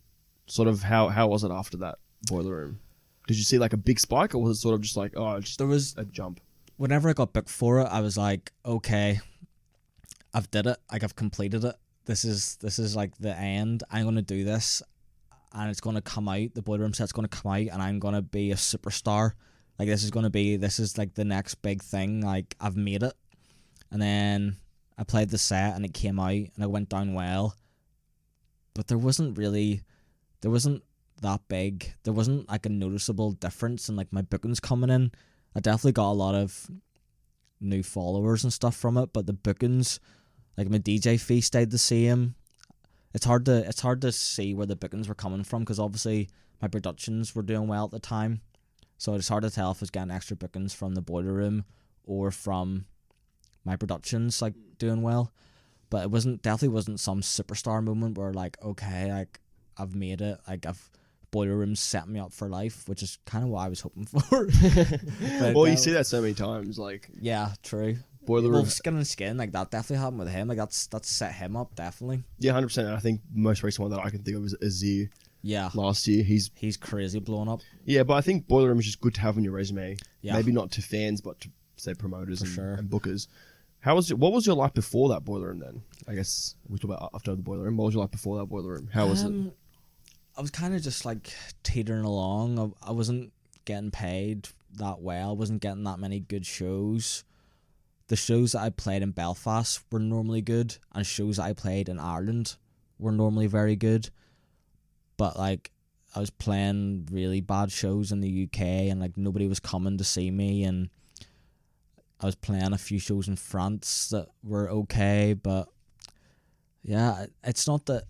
sort of how was it after that Boiler Room? Did you see like a big spike, or was it sort of just like, there was a jump? Whenever I got booked for it, I was like, okay, I've did it. Like I've completed it. This is like the end. I'm gonna do this, and it's gonna come out. The Boiler Room set's gonna come out, and I'm gonna be a superstar. Like this is like the next big thing. Like I've made it. And then I played the set, and it came out, and it went down well. But there wasn't that big. There wasn't like a noticeable difference in like my bookings coming in. I definitely got a lot of new followers and stuff from it, but the bookings, like my DJ fee stayed the same. It's hard to see where the bookings were coming from, because obviously my productions were doing well at the time. So it's hard to tell if I was getting extra bookings from the Boiler Room or from my productions like doing well. But it definitely wasn't some superstar moment where like, okay, like I've made it, like Boiler Room set me up for life, which is kind of what I was hoping for. Well, you see that so many times, like, yeah, true. Boiler Room, Skin and Skin, like that definitely happened with him. Like that's set him up, definitely. Yeah, 100%. I think the most recent one that I can think of is Z. Yeah. last year. He's crazy blowing up. Yeah, but I think Boiler Room is just good to have on your resume. Yeah. Maybe not to fans, but to, say, promoters sure. and bookers. What was your life before that Boiler Room then? I guess we talk about after the Boiler Room. What was your life before that Boiler Room? How was it? I was kind of just like teetering along. I wasn't getting paid that well. I wasn't getting that many good shows. The shows that I played in Belfast were normally good, and shows that I played in Ireland were normally very good. But like, I was playing really bad shows in the UK, and like nobody was coming to see me, and I was playing a few shows in France that were okay, but yeah, it's not that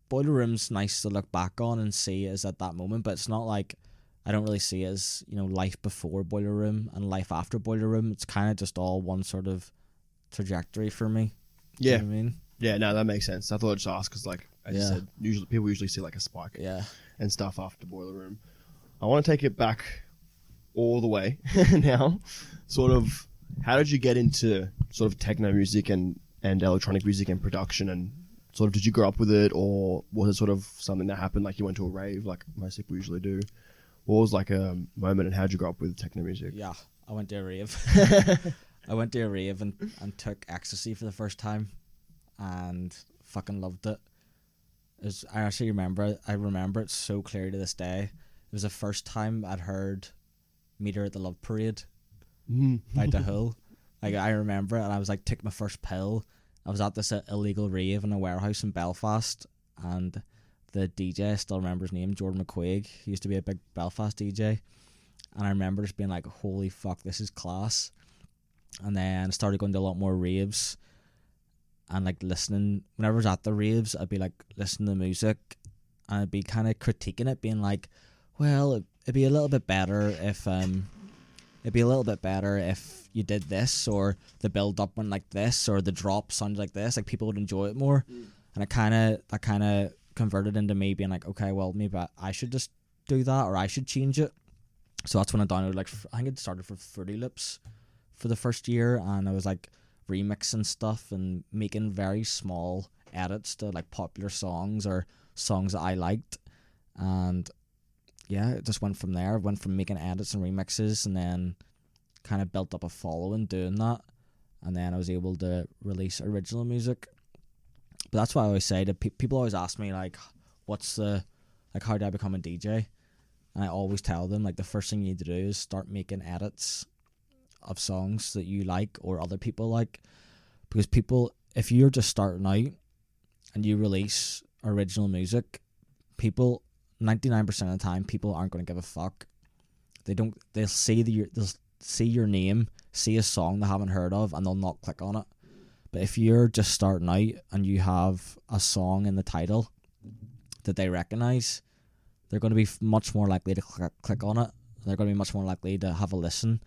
Boiler Room's nice to look back on and see as at that moment, but it's not like, I don't really see it as, life before Boiler Room and life after Boiler Room. It's kind of just all one sort of trajectory for me. Yeah. Do you know what I mean? Yeah, no, that makes sense. I thought I'd just ask because, like, as you said, people usually see like a spike and stuff after Boiler Room. I want to take it back all the way now. Sort of, how did you get into sort of techno music and electronic music and production, and sort of, did you grow up with it, or was it sort of something that happened, like you went to a rave like most people usually do? What was like a moment, and how did you grow up with techno music? Yeah, I went to a rave. I went to a rave and took ecstasy for the first time and fucking loved it. I remember it so clear to this day. It was the first time I'd heard Meet Her at the Love Parade by The Who. Like, I remember it, and I was like, took my first pill. I was at this illegal rave in a warehouse in Belfast, and the DJ, I still remember his name, Jordan McQuaig. He used to be a big Belfast DJ, and I remember just being like, holy fuck, this is class. And then I started going to a lot more raves, and like listening, whenever I was at the raves, I'd be like listening to music, and I'd be kind of critiquing it, being like, well, it'd be a little bit better if you did this, or the build up went like this, or the drop sounded like this, like people would enjoy it more. And that kind of converted into me being like, okay, well, maybe I should just do that, or I should change it. So that's when I downloaded, like, I think it started for Fruity Loops for the first year, and I was like remixing stuff and making very small edits to like popular songs or songs that I liked. And yeah, it just went from there. Went from making edits and remixes, and then kind of built up a following doing that. And then I was able to release original music. But that's why I always say that people always ask me, like, how do I become a DJ? And I always tell them, like, the first thing you need to do is start making edits of songs that you like or other people like. Because if you're just starting out and you release original music, 99% of the time, people aren't going to give a fuck. They'll see your name, see a song they haven't heard of, and they'll not click on it. But if you're just starting out and you have a song in the title that they recognize, they're going to be much more likely to click on it. They're going to be much more likely to have a listen.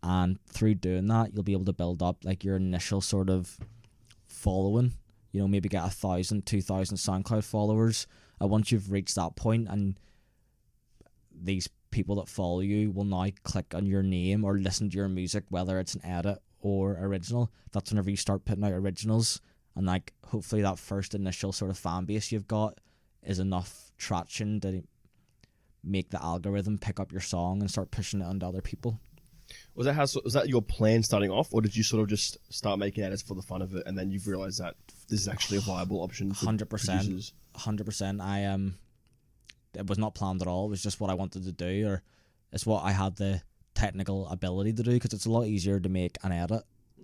And through doing that, you'll be able to build up like your initial sort of following. Maybe get 1,000, 2,000 SoundCloud followers. And once you've reached that point, and these people that follow you will now click on your name or listen to your music, whether it's an edit or original, that's whenever you start putting out originals. And like, hopefully that first initial sort of fan base you've got is enough traction to make the algorithm pick up your song and start pushing it onto other people. Was that your plan starting off, or did you sort of just start making edits for the fun of it, and then you've realized that this is actually a viable option for 100%, producers? 100%. It was not planned at all. It was just what I wanted to do, or it's what I had the technical ability to do, because it's a lot easier to make an edit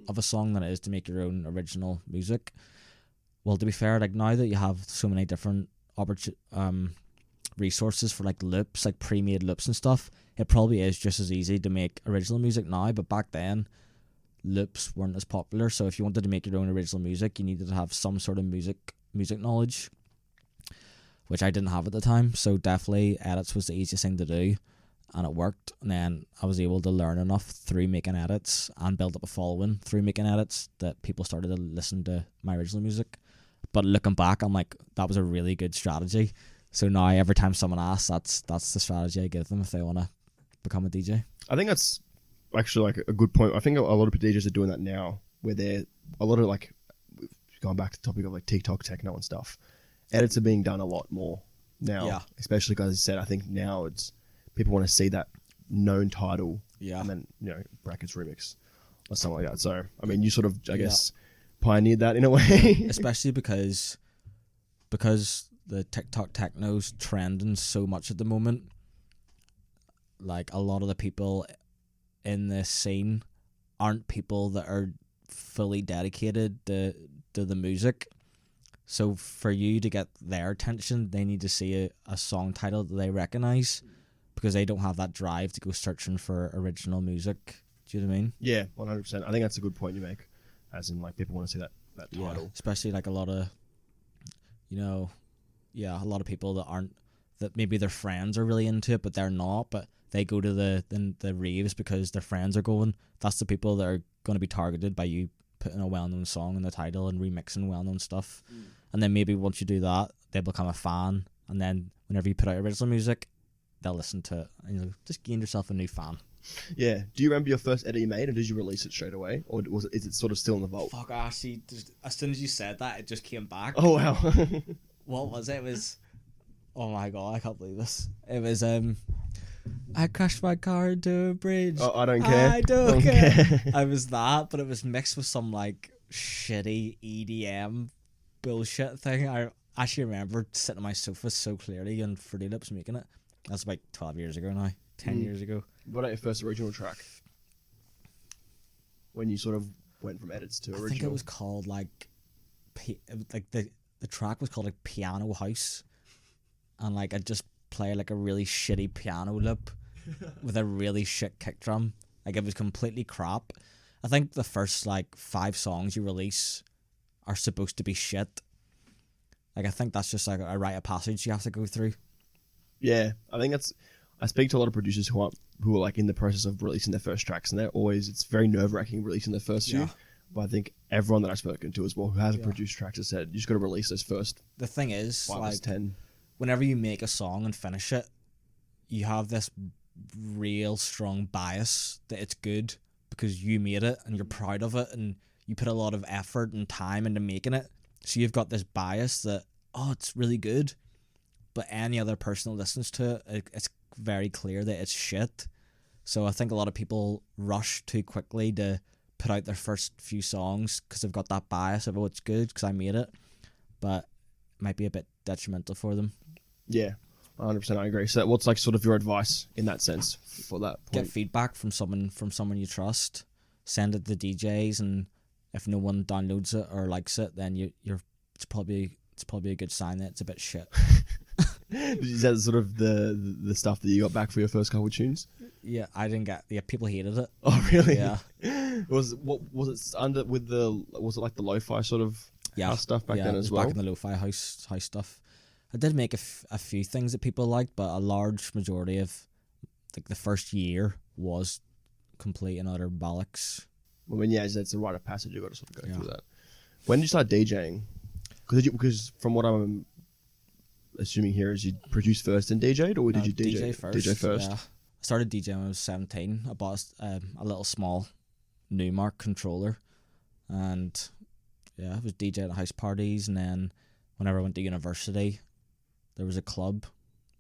of a song than it is to make your own original music. Well, to be fair, like, now that you have so many different resources for like loops, like pre-made loops and stuff, it probably is just as easy to make original music now. But back then, loops weren't as popular, so if you wanted to make your own original music, you needed to have some sort of music knowledge, which I didn't have at the time. So definitely edits was the easiest thing to do, and it worked. And then I was able to learn enough through making edits and build up a following through making edits that people started to listen to my original music. But looking back, I'm like, that was a really good strategy. So now every time someone asks, that's the strategy I give them if they want to become a DJ. I think that's actually like a good point. I think a lot of DJs are doing that now, where they're a lot of, like, going back to the topic of like TikTok techno and stuff, edits are being done a lot more now. Yeah. Especially because, as I said, I think now it's people want to see that known title. Yeah. And then, brackets remix or something like that. So, I mean, you sort of, I Yeah. guess, pioneered that in a way. Especially because the TikTok techno's trending so much at the moment. Like, a lot of the people in this scene aren't people that are fully dedicated to the music. So for you to get their attention, they need to see a song title that they recognize, because they don't have that drive to go searching for original music. Do you know what I mean? Yeah, 100%. I think that's a good point you make. As in, like, people want to see that title. Yeah, especially like a lot of, a lot of people that maybe their friends are really into it, but they're not. But they go to the raves because their friends are going. That's the people that are going to be targeted by you putting a well-known song in the title and remixing well-known stuff. And then maybe once you do that, they become a fan. And then whenever you put out original music, they'll listen to it. And you just gain yourself a new fan. Yeah. Do you remember your first edit you made, and did you release it straight away, or is it sort of still in the vault? Fuck, actually, as soon as you said that, it just came back. Oh wow. What was it? It was, oh my god, I can't believe this. It was I crashed my car into a bridge. Oh, I don't care. I don't care. I was that, but it was mixed with some like shitty EDM bullshit thing. I actually remember sitting on my sofa so clearly and Fruity Loops making it. That's about 12 years ago now. 10 years ago. What about your first original track? When you sort of went from edits to original? I think it was called like the track was called like Piano House, and like I just play like a really shitty piano loop with a really shit kick drum. Like, it was completely crap. I think the first like 5 songs you release are supposed to be shit. Like, I think that's just like a rite of passage you have to go through. Yeah, I think that's. I speak to a lot of producers who are like in the process of releasing their first tracks, and it's very nerve-wracking releasing their first few. But I think everyone that I've spoken to as well who hasn't produced tracks has said you just got to release those first. The thing is, 5 like, 10. Whenever you make a song and finish it, you have this real strong bias that it's good because you made it and you're proud of it and you put a lot of effort and time into making it. So you've got this bias that, oh, it's really good. But any other person that listens to it, it's very clear that it's shit. So I think a lot of people rush too quickly to put out their first few songs because they've got that bias of, oh, it's good because I made it. But it might be a bit detrimental for them. Yeah, 100%. I agree. So, what's like sort of your advice in that sense for that point? Get feedback from someone you trust. Send it to the DJs, and if no one downloads it or likes it, then it's probably a good sign that it's a bit shit. Is that sort of the stuff that you got back for your first couple of tunes? Yeah, I didn't get. Yeah, people hated it. Oh, really? Yeah. Was it under with was it like the lo-fi sort of house stuff back then as well? Back in the lo-fi house stuff. I did make a few things that people liked, but a large majority of like the first year was complete and utter bollocks. I mean, yeah, that's a rite of passage. You got to sort of go through that. When did you start DJing? Because from what I'm assuming here is you produced first and DJ'd, or did you DJ first? DJ first. Yeah. I started DJing when I was 17. I bought a little small Newmark controller, and I was DJing at house parties. And then whenever I went to university, there was a club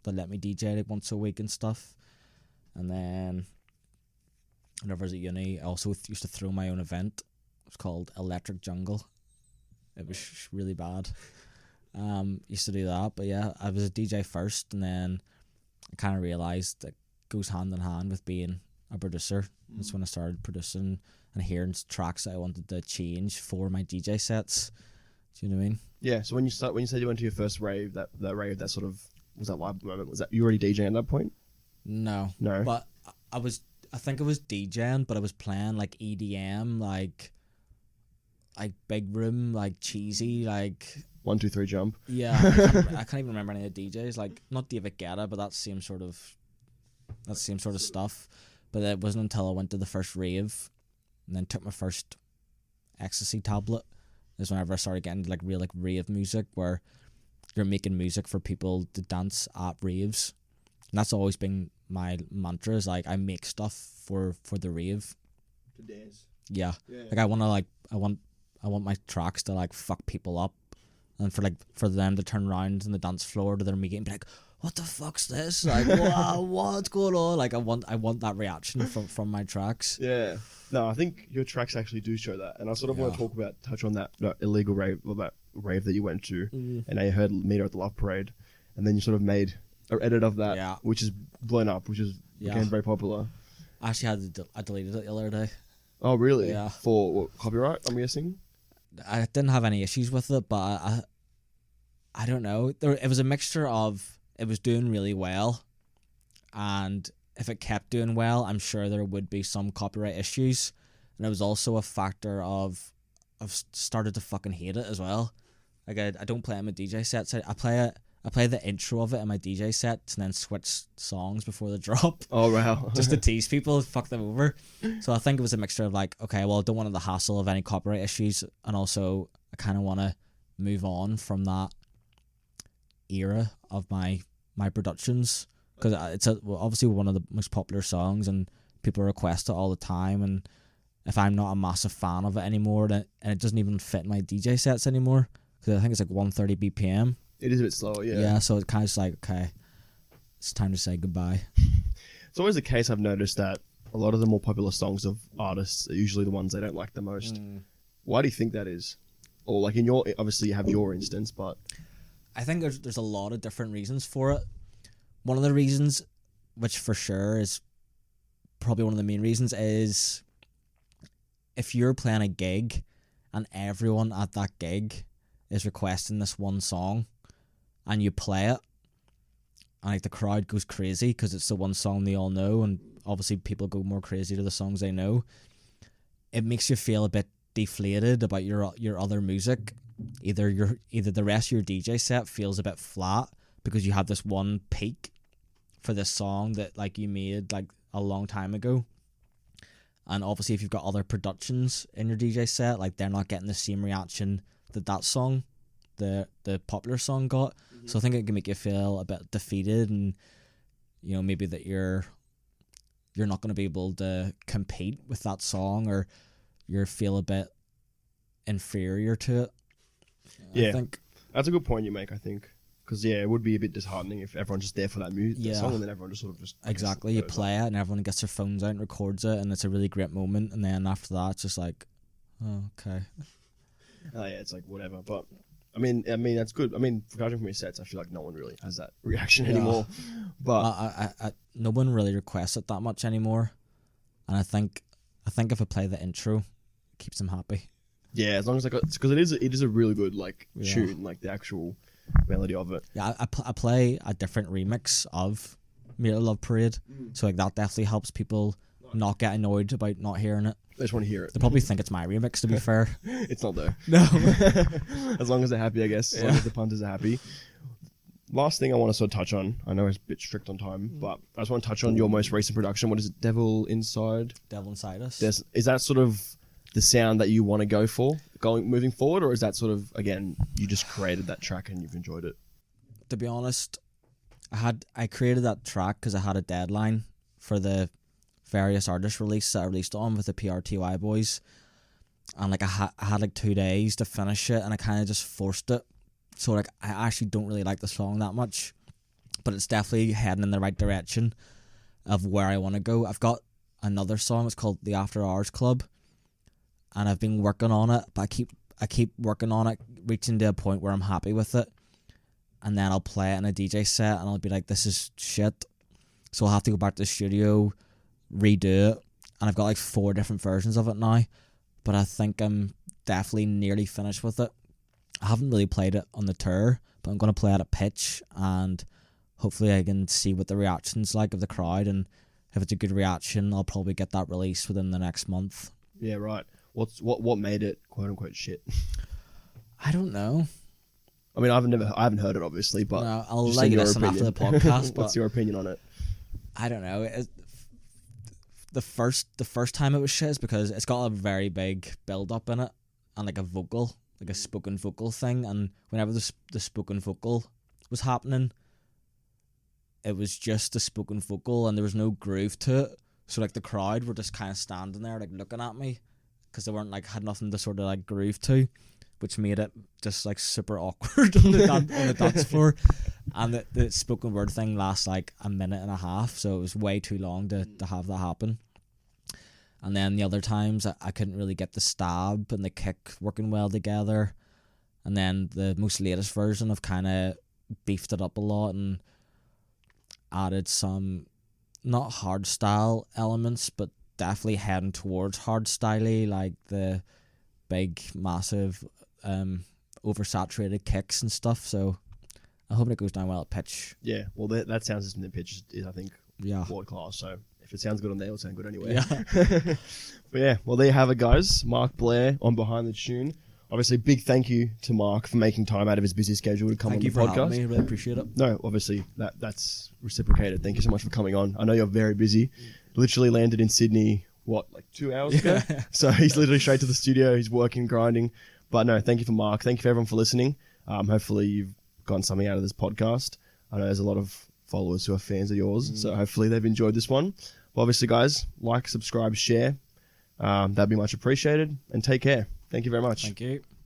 that let me DJ like once a week and stuff. And then whenever I was at uni, I also used to throw my own event. It was called Electric Jungle. It was really bad. Used to do that, but yeah, I was a DJ first, and then I kind of realised that goes hand in hand with being a producer. That's when I started producing and hearing tracks that I wanted to change for my DJ sets. Do you know what I mean? Yeah. So when you said you went to your first rave, that rave, that sort of was that live moment. Was that you already DJing at that point? No. But I think I was DJing, but I was playing like EDM, like big room, like cheesy, like 1 2 3 jump. Yeah, I can't even remember any of the DJs. Like, not David Guetta, but that same sort of stuff. But it wasn't until I went to the first rave, and then took my first ecstasy tablet, is whenever I started getting like real like rave music, where you're making music for people to dance at raves. And that's always been my mantra. Is like I make stuff for the rave. To dance. Yeah. Like I want my tracks to like fuck people up and for them to turn around on the dance floor to their meeting and be like, what the fuck's this? Like, wow, what's going on? Like, I want that reaction from my tracks. Yeah. No, I think your tracks actually do show that, and I sort of want to touch on that illegal rave, or that rave that you went to, and I heard Meter at the Love Parade, and then you sort of made an edit of that, which is blown up, which is became very popular. I actually I deleted it the other day. Oh, really? Yeah. For what, copyright, I'm guessing? I didn't have any issues with it, but I don't know. It was a mixture of it was doing really well, and if it kept doing well, I'm sure there would be some copyright issues. And it was also a factor of I've started to fucking hate it as well. Like I don't play it in my DJ sets. I play the intro of it in my DJ sets and then switch songs before the drop. Oh wow! Just to tease people, fuck them over. So I think it was a mixture of like, okay, well, I don't want the hassle of any copyright issues, and also I kind of want to move on from that era of my productions, because it's obviously one of the most popular songs and people request it all the time, and if I'm not a massive fan of it anymore, and it doesn't even fit my DJ sets anymore, because I think it's like 130 BPM. It is a bit slower, yeah. Yeah, so it's kind of like, okay, it's time to say goodbye. It's always the case, I've noticed, that a lot of the more popular songs of artists are usually the ones they don't like the most. Why do you think that is? Or like in your, obviously you have your instance, but I think there's a lot of different reasons for it. One of the reasons, which for sure is probably one of the main reasons, is if you're playing a gig and everyone at that gig is requesting this one song and you play it and like the crowd goes crazy because it's the one song they all know, and obviously people go more crazy to the songs they know, it makes you feel a bit deflated about your other music. Either the rest of your DJ set feels a bit flat because you have this one peak for this song that like you made like a long time ago, and obviously if you've got other productions in your DJ set, like they're not getting the same reaction that song, the popular song got. So I think it can make you feel a bit defeated, and you know, maybe that you're not going to be able to compete with that song, or you feel a bit inferior to it. Yeah, I think that's a good point you make, I think. Because, yeah, it would be a bit disheartening if everyone's just there for that song, and then everyone just sort of just... Exactly, you play it and everyone gets their phones out and records it, and it's a really great moment, and then after that, it's just like, oh, okay. Oh, yeah, it's like, whatever. But, I mean, that's good. I mean, judging from your sets, I feel like no one really has that reaction anymore. But I no one really requests it that much anymore. And I think if I play the intro, it keeps them happy. Yeah, as long as because it is a really good like tune, like the actual melody of it. Yeah, I play a different remix of Meter Love Parade, so like that definitely helps people not get annoyed about not hearing it. They just want to hear it. They probably think it's my remix, to be fair. It's not though. No. As long as they're happy, I guess. As long as the punters are happy. Last thing I want to sort of touch on, I know it's a bit strict on time, but I just want to touch on your most recent production. What is it? Devil Inside Us. Is that sort of the sound that you want to go for moving forward, or is that sort of, again, you just created that track and you've enjoyed it? To be honest, I created that track because I had a deadline for the various artist release that I released on with the PRTY boys, and like I had like 2 days to finish it, and I kind of just forced it. So like I actually don't really like the song that much, but it's definitely heading in the right direction of where I want to go. I've got another song, it's called The After Hours Club, and I've been working on it, but I keep working on it, reaching to a point where I'm happy with it, and then I'll play it in a DJ set and I'll be like, this is shit. So I'll have to go back to the studio, redo it, and I've got like 4 different versions of it now, but I think I'm definitely nearly finished with it. I haven't really played it on the tour, but I'm going to play it at pitch, and hopefully I can see what the reaction's like of the crowd, and if it's a good reaction, I'll probably get that released within the next month. Yeah, right. What made it quote unquote shit? I don't know. I mean, I haven't heard it obviously, but no, I'll let you listen after the podcast. What's your opinion on it? I don't know. The first time it was shit is because it's got a very big build up in it, and like a spoken vocal thing, and whenever the spoken vocal was happening, it was just a spoken vocal and there was no groove to it. So like the crowd were just kind of standing there like looking at me because they weren't like had nothing to sort of like groove to. which made it just like super awkward on the dance floor. And the spoken word thing lasts like a minute and a half, so it was way too long to have that happen. And then the other times I couldn't really get the stab and the kick working well together. And then the most latest version I've kind of beefed it up a lot and added some not hard style elements, but definitely heading towards hard styley, like the big massive oversaturated kicks and stuff. So I hope it goes down well at pitch. Yeah, well that sounds as the pitch is I think world class. So if it sounds good on there, it'll sound good anyway. Yeah. But yeah, well there you have it, guys. Mark Blair on Behind the Tune. Obviously, big thank you to Mark for making time out of his busy schedule to come on the podcast. Thank you for having me. I really appreciate it. No, obviously, that's reciprocated. Thank you so much for coming on. I know you're very busy. Literally landed in Sydney, like 2 hours ago? So he's literally straight to the studio. He's working, grinding. But no, thank you for Mark. Thank you for everyone for listening. Hopefully you've gotten something out of this podcast. I know there's a lot of followers who are fans of yours, so hopefully they've enjoyed this one. But obviously, guys, like, subscribe, share. That'd be much appreciated. And take care. Thank you very much. Thank you.